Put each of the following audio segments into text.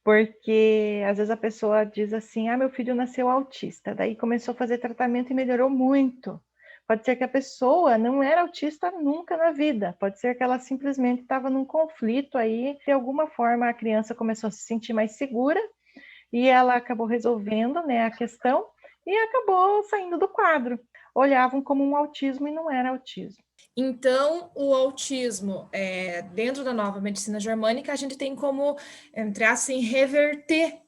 Porque às vezes a pessoa diz assim: ah, meu filho nasceu autista, daí começou a fazer tratamento e melhorou muito. Pode ser que a pessoa não era autista nunca na vida, pode ser que ela simplesmente estava num conflito aí, de alguma forma a criança começou a se sentir mais segura e ela acabou resolvendo, né, a questão e acabou saindo do quadro. Olhavam como um autismo e não era autismo. Então, o autismo, dentro da nova medicina germânica, a gente tem como, entre assim, reverter.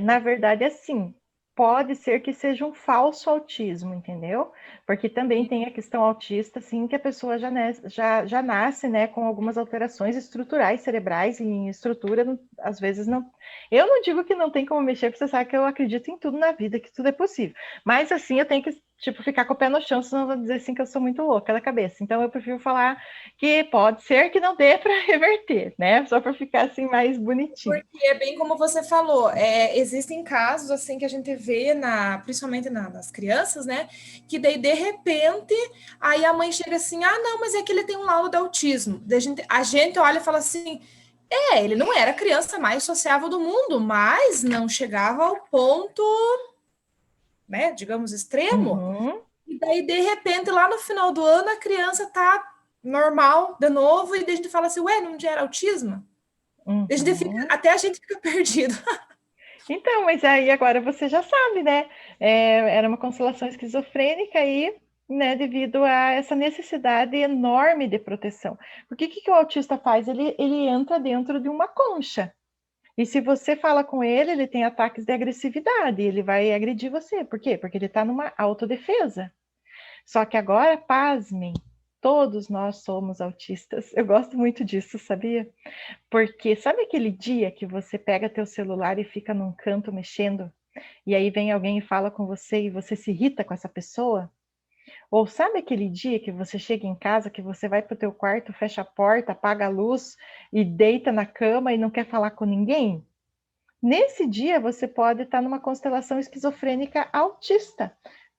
Na verdade, assim, pode ser que seja um falso autismo, entendeu? Porque também tem a questão autista, assim, que a pessoa já nasce, né, com algumas alterações estruturais cerebrais e em estrutura, às vezes não. Eu não digo que não tem como mexer, porque você sabe que eu acredito em tudo na vida, que tudo é possível. Mas, assim, eu tenho que, tipo, ficar com o pé no chão, senão eu vou dizer assim que eu sou muito louca da cabeça. Então, eu prefiro falar que pode ser que não dê para reverter, né? Só para ficar, assim, mais bonitinho. Porque é bem como você falou, existem casos assim que a gente vê principalmente nas crianças, né? Que daí de repente aí a mãe chega assim, ah, não, mas é que ele tem um laudo de autismo. Daí a gente olha e fala assim, ele não era a criança mais sociável do mundo, mas não chegava ao ponto, né, digamos, extremo. Uhum, E daí, de repente, lá no final do ano, a criança tá normal de novo, e daí a gente fala assim, ué, não era autismo? uhum. Até a gente fica perdido. Então, mas aí agora você já sabe, né? Era uma constelação esquizofrênica aí, né, devido a essa necessidade enorme de proteção. Porque o que, que o autista faz? Ele entra dentro de uma concha. E se você fala com ele, ele tem ataques de agressividade, ele vai agredir você. Por quê? Porque ele está numa autodefesa. Só que agora, pasmem, todos nós somos autistas. Eu gosto muito disso, sabia? Porque sabe aquele dia que você pega teu celular e fica num canto mexendo, e aí vem alguém e fala com você e você se irrita com essa pessoa? Ou sabe aquele dia que você chega em casa, que você vai pro teu quarto, fecha a porta, apaga a luz e deita na cama e não quer falar com ninguém? Nesse dia você pode estar numa constelação esquizofrênica autista,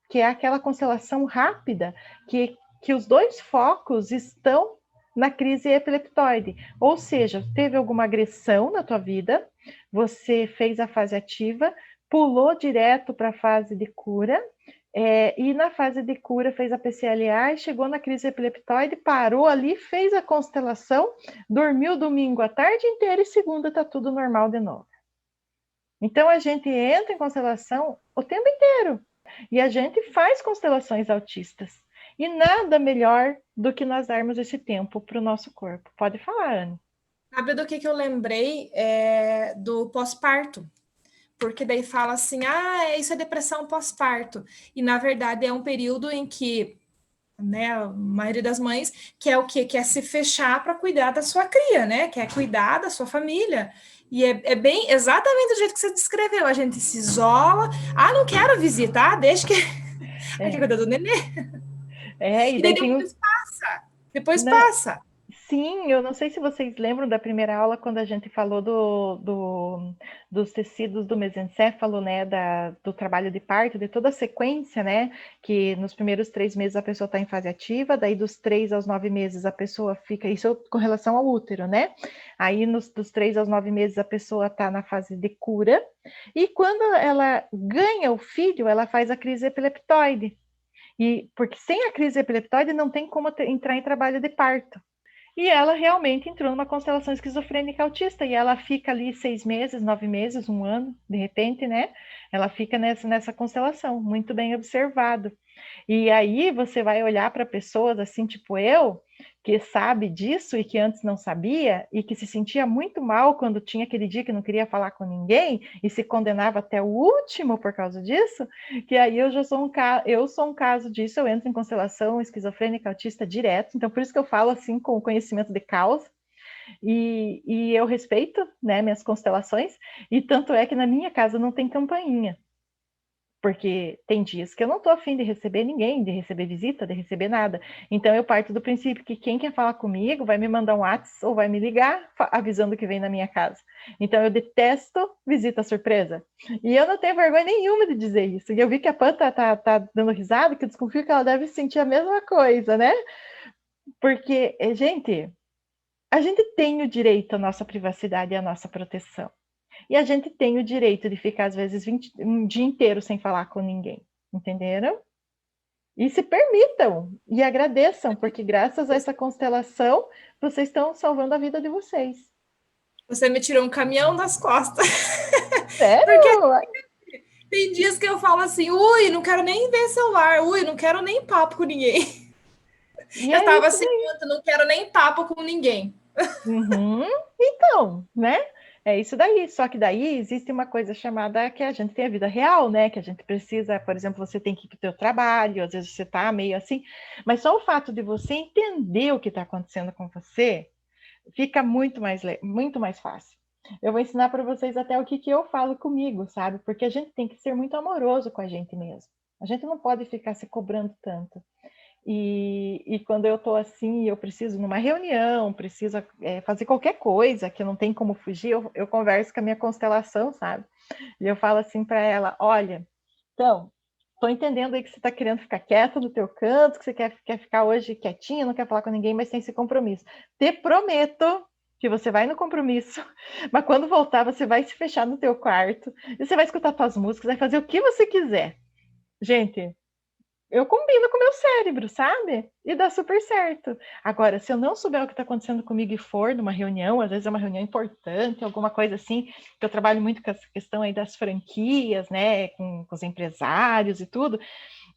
que é aquela constelação rápida que os dois focos estão na crise epileptoide. Ou seja, teve alguma agressão na tua vida, você fez a fase ativa, pulou direto para a fase de cura, e na fase de cura fez a PCLA e chegou na crise epileptoide, parou ali, fez a constelação, dormiu domingo a tarde inteira e segunda está tudo normal de novo. Então a gente entra em constelação o tempo inteiro. E a gente faz constelações autistas. E nada melhor do que nós darmos esse tempo para o nosso corpo. Pode falar, Anne. Sabe do que eu lembrei? Do pós-parto. Porque daí fala assim, isso é depressão pós-parto. E na verdade é um período em que, né, a maioria das mães quer o quê? Quer se fechar para cuidar da sua cria, né? Quer cuidar da sua família. E é bem exatamente do jeito que você descreveu. A gente se isola. Ah, não quero visitar, deixa que a gente É, cuida do nenê. e E daí daí tem depois os. passa. Depois Não, passa. sim, eu não sei se vocês lembram da primeira aula quando a gente falou dos tecidos do mesencéfalo, né, do trabalho de parto, de toda a sequência, né, que nos primeiros 3 meses a pessoa está em fase ativa, daí dos 3 aos 9 meses a pessoa fica, isso com relação ao útero, né, aí dos 3 aos 9 meses a pessoa está na fase de cura, e quando ela ganha o filho, ela faz a crise epileptoide, e porque sem a crise epileptoide não tem como entrar em trabalho de parto. E ela realmente entrou numa constelação esquizofrênica autista. E ela fica ali 6 meses, 9 meses, um ano, de repente, né? Ela fica nessa constelação, muito bem observado. E aí você vai olhar para pessoas assim, tipo eu, que sabe disso e que antes não sabia, e que se sentia muito mal quando tinha aquele dia que não queria falar com ninguém e se condenava até o último por causa disso, que aí eu sou um caso disso, eu entro em constelação esquizofrênica autista direto, então por isso que eu falo assim com o conhecimento de causa. E eu respeito, né, minhas constelações, e tanto é que na minha casa não tem campainha. Porque tem dias que eu não estou afim de receber ninguém, de receber visita, de receber nada. Então eu parto do princípio que quem quer falar comigo vai me mandar um WhatsApp ou vai me ligar avisando que vem na minha casa. Então eu detesto visita surpresa. E eu não tenho vergonha nenhuma de dizer isso. E eu vi que a Pan tá dando risada, que eu desconfio que ela deve sentir a mesma coisa, né? Porque, gente, a gente tem o direito à nossa privacidade e à nossa proteção. E a gente tem o direito de ficar, às vezes, um dia inteiro sem falar com ninguém. Entenderam? E se permitam e agradeçam, porque graças a essa constelação, vocês estão salvando a vida de vocês. Você me tirou um caminhão das costas. Porque Sério? tem dias que eu falo assim, ui, não quero nem ver celular, ui, não quero nem papo com ninguém. E Eu é tava isso assim, daí. não quero nem papo com ninguém. Uhum. Então, né? É isso daí. Só que daí existe uma coisa chamada que a gente tem a vida real, né? Que a gente precisa, por exemplo, você tem que ir para o teu trabalho, às vezes você tá meio assim, mas só o fato de você entender o que está acontecendo com você fica muito mais fácil. Eu vou ensinar para vocês até o que eu falo comigo, sabe? Porque a gente tem que ser muito amoroso com a gente mesmo. A gente não pode ficar se cobrando tanto. E quando eu estou assim, eu preciso numa reunião, preciso fazer qualquer coisa que não tem como fugir, eu converso com a minha constelação, sabe? E eu falo assim para ela, olha, então, estou entendendo aí que você está querendo ficar quieta no teu canto, que você quer ficar hoje quietinha, não quer falar com ninguém, mas tem esse compromisso. Te prometo que você vai no compromisso, mas quando voltar, você vai se fechar no teu quarto, e você vai escutar tuas músicas, vai fazer o que você quiser. Gente, eu combino com o meu cérebro, sabe? E dá super certo. Agora, se eu não souber o que está acontecendo comigo e for numa reunião, às vezes é uma reunião importante, alguma coisa assim, que eu trabalho muito com essa questão aí das franquias, né, com os empresários e tudo.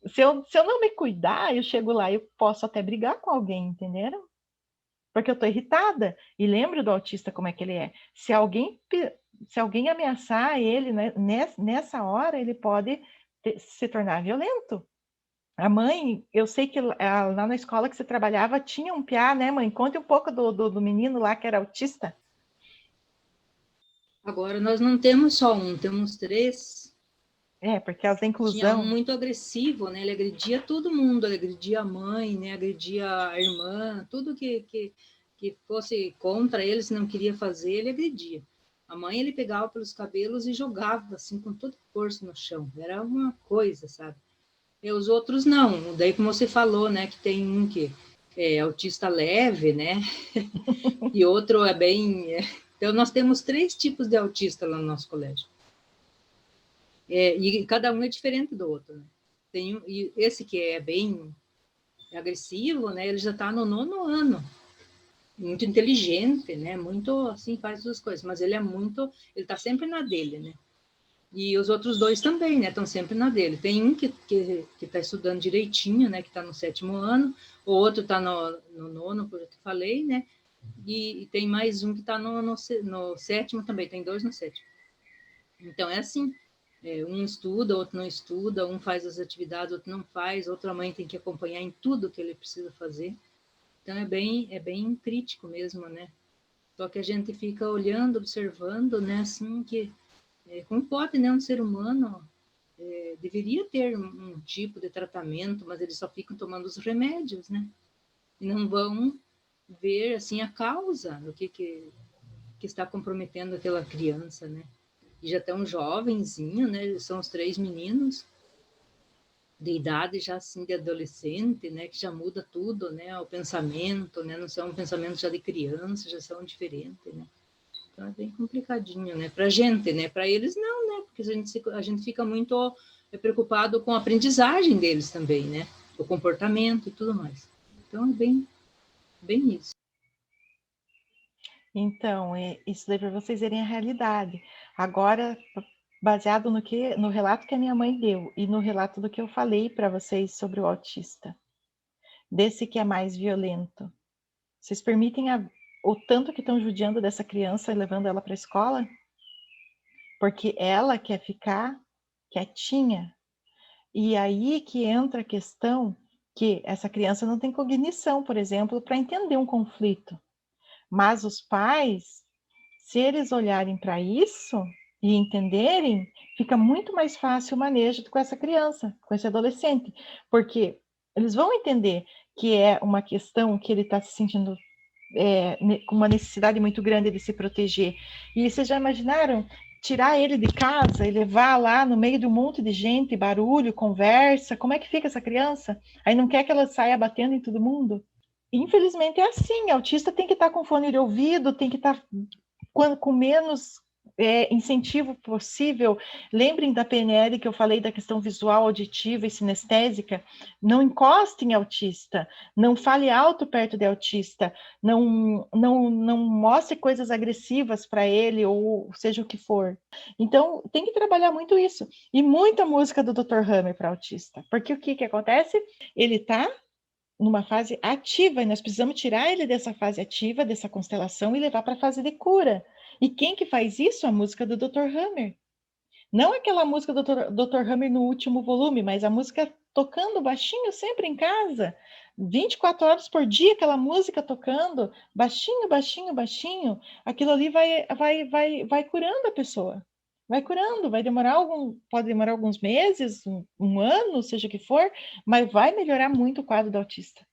Se eu não me cuidar, eu chego lá e eu posso até brigar com alguém, entenderam? Porque eu estou irritada. E lembro do autista como é que ele é. Se alguém ameaçar ele, né, nessa hora, ele pode se tornar violento. A mãe, eu sei que lá na escola que você trabalhava tinha um piá, né, mãe? Conte um pouco do menino lá que era autista. Agora nós não temos só um, temos três. Por causa da Tinha um inclusão. muito agressivo, né? Ele agredia todo mundo, ele agredia a mãe, né? Agredia a irmã, tudo que fosse contra ele, se não queria fazer, ele agredia. A mãe ele pegava pelos cabelos e jogava assim com toda força no chão. Era uma coisa, sabe? E os outros não. Daí, como você falou, né? Que tem um que é autista leve, né? E outro é bem. Então, nós temos 3 tipos de autista lá no nosso colégio. E cada um é diferente do outro. Né? E esse que é bem agressivo, né? Ele já está no 9º ano. Muito inteligente, né? Muito assim, faz as coisas. Mas ele está sempre na dele, né? E os outros 2 também, né? Estão sempre na dele. Tem um que está estudando direitinho, né? Que está no 7º ano. O outro está no 9º, como eu te falei, né? E tem mais um que está no 7º também. Tem 2 no 7º. Então, é assim. Um estuda, outro não estuda. Um faz as atividades, outro não faz. Outra mãe tem que acompanhar em tudo que ele precisa fazer. Então, é bem crítico mesmo, né? Só que a gente fica olhando, observando, né? Assim, que como pode, né, um ser humano deveria ter um tipo de tratamento, mas eles só ficam tomando os remédios, né? E não vão ver, assim, a causa do que está comprometendo aquela criança, né? E já tão jovenzinho, né? São os 3 meninos de idade já assim de adolescente, né? Que já muda tudo, né? O pensamento, né? Não são pensamentos já de criança, já são diferentes, né? Então é bem complicadinho, né? Para a gente, né? Para eles não, né? Porque a gente fica muito preocupado com a aprendizagem deles também, né? O comportamento e tudo mais. Então é bem isso. Então, isso daí para vocês verem a realidade. Agora, baseado no relato que a minha mãe deu e no relato do que eu falei para vocês sobre o autista, desse que é mais violento, vocês permitem o tanto que estão judiando dessa criança e levando ela para a escola? Porque ela quer ficar quietinha. E aí que entra a questão que essa criança não tem cognição, por exemplo, para entender um conflito. Mas os pais, se eles olharem para isso e entenderem, fica muito mais fácil o manejo com essa criança, com esse adolescente, porque eles vão entender que é uma questão que ele está se sentindo com uma necessidade muito grande de se proteger. E vocês já imaginaram tirar ele de casa e levar lá no meio de um monte de gente, barulho, conversa? Como é que fica essa criança? Aí não quer que ela saia batendo em todo mundo? Infelizmente é assim, autista tem que estar com fone de ouvido, tem que estar com menos incentivo possível. Lembrem da PNL que eu falei da questão visual, auditiva e sinestésica. Não encoste em autista, não fale alto perto de autista, não mostre coisas agressivas para ele, ou seja o que for. Então, tem que trabalhar muito isso. E muita música do Dr. Hammer para autista. Porque o que acontece? Ele está numa fase ativa, e nós precisamos tirar ele dessa fase ativa, dessa constelação, e levar para a fase de cura. E quem que faz isso? A música do Dr. Hammer. Não aquela música do Dr. Hammer no último volume, mas a música tocando baixinho sempre em casa, 24 horas por dia, aquela música tocando, baixinho, baixinho, baixinho, aquilo ali vai curando a pessoa. Vai curando, pode demorar alguns meses, um ano, seja o que for, mas vai melhorar muito o quadro do autista.